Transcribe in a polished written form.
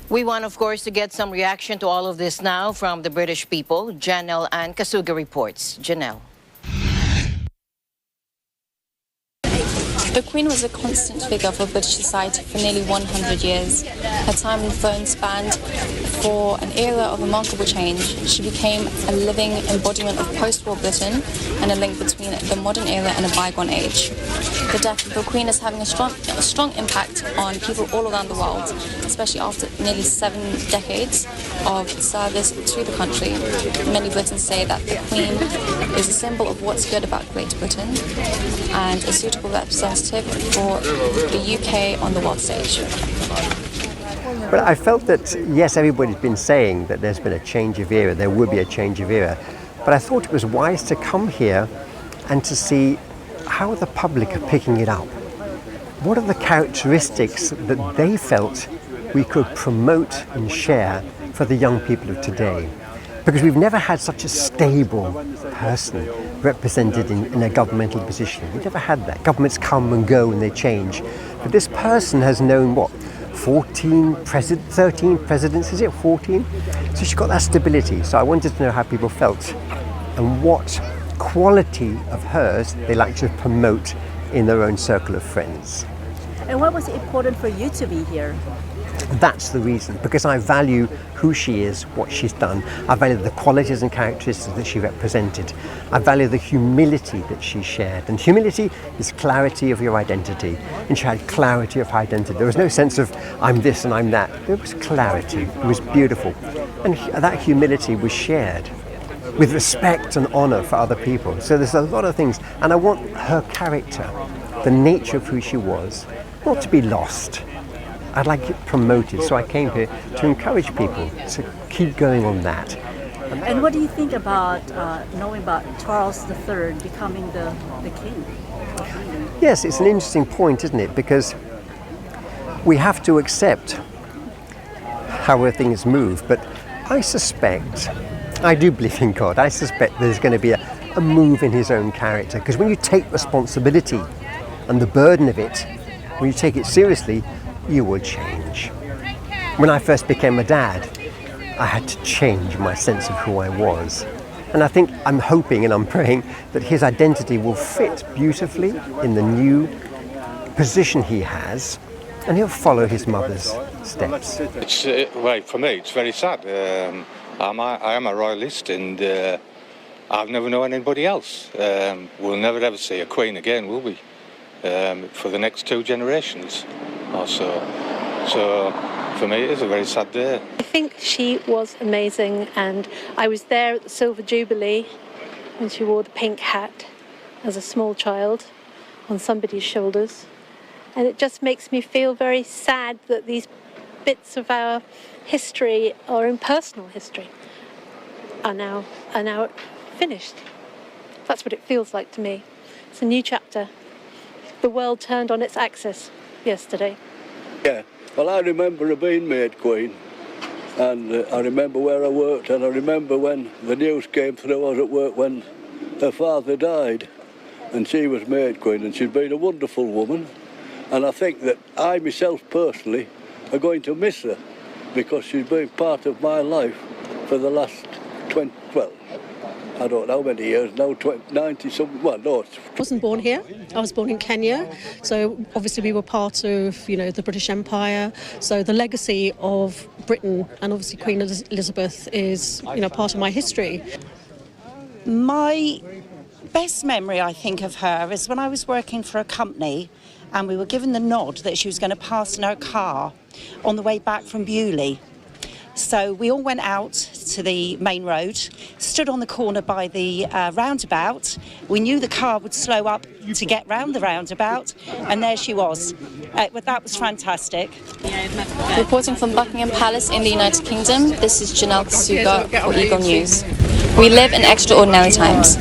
We want, of course, to get some reaction to all of this now from the British people. Janelle Ann Kasuga reports. Janelle. The Queen was a constant figure for British society for nearly 100 years. Her time on the throne spanned for an era of remarkable change. She became a living embodiment of post-war Britain and a link between the modern era and a bygone age. The death of the Queen is having a strong impact on people all around the world, especially after nearly 7 decades of service to the country. Many Britons say that the Queen is a symbol of what's good about Great Britain and a suitable representative for the UK on the world stage. But I felt that, yes, everybody's been saying that there's been a change of era, there will be a change of era, but I thought it was wise to come here and to see how the public are picking it up. What are the characteristics that they felt we could promote and share for the young people of today? Because we've never had such a stable person represented in a governmental position. We've never had that. Governments come and go and they change. But this person has known, what, 13 presidents, is it 14? So she's got that stability. So I wanted to know how people felt and what quality of hers they like to promote in their own circle of friends. And what was important for you to be here? That's the reason, because I value who she is, what she's done. I value the qualities and characteristics that she represented. I value the humility that she shared. And humility is clarity of your identity. And she had clarity of identity. There was no sense of, I'm this and I'm that. There was clarity. It was beautiful. And that humility was shared with respect and honor for other people. So there's a lot of things. And I want her character, the nature of who she was, not to be lost. I'd like it promoted, so I came here to encourage people to keep going on that. And what do you think about knowing about Charles III becoming the king? Yes, it's an interesting point, isn't it? Because we have to accept how things move, but I suspect, I do believe in God, I suspect there's going to be a move in his own character. Because when you take responsibility and the burden of it, when you take it seriously, you will change. When I first became a dad, I had to change my sense of who I was. And I think I'm hoping and I'm praying that his identity will fit beautifully in the new position he has, and he'll follow his mother's steps. Well, for me, it's very sad. I am a royalist, and I've never known anybody else. We'll never ever see a queen again, will we? For the next 2 generations or so. So for me it is a very sad day. I think she was amazing, and I was there at the Silver Jubilee when she wore the pink hat as a small child on somebody's shoulders, and it just makes me feel very sad that these bits of our history, our own personal history, are now finished. That's what it feels like to me. It's a new chapter. The world turned on its axis yesterday. Yeah, well, I remember her being made Queen, and I remember where I worked, and I remember when the news came through. I was at work when her father died, and she was made Queen, and she's been a wonderful woman, and I think that I myself personally are going to miss her, because she's been part of my life for the last 20, well, I don't know how many years now, 90 something, well, no. I wasn't born here. I was born in Kenya. So obviously we were part of, the British Empire. So the legacy of Britain and obviously Queen Elizabeth is, part of my history. My best memory, I think, of her is when I was working for a company and we were given the nod that she was going to pass in her car on the way back from Beaulieu. So we all went out to the main road, stood on the corner by the roundabout. We knew the car would slow up to get round the roundabout, and there she was. But that was fantastic. Reporting from Buckingham Palace in the United Kingdom, this is Janelle Kasuga for Eagle News. We live in extraordinary times.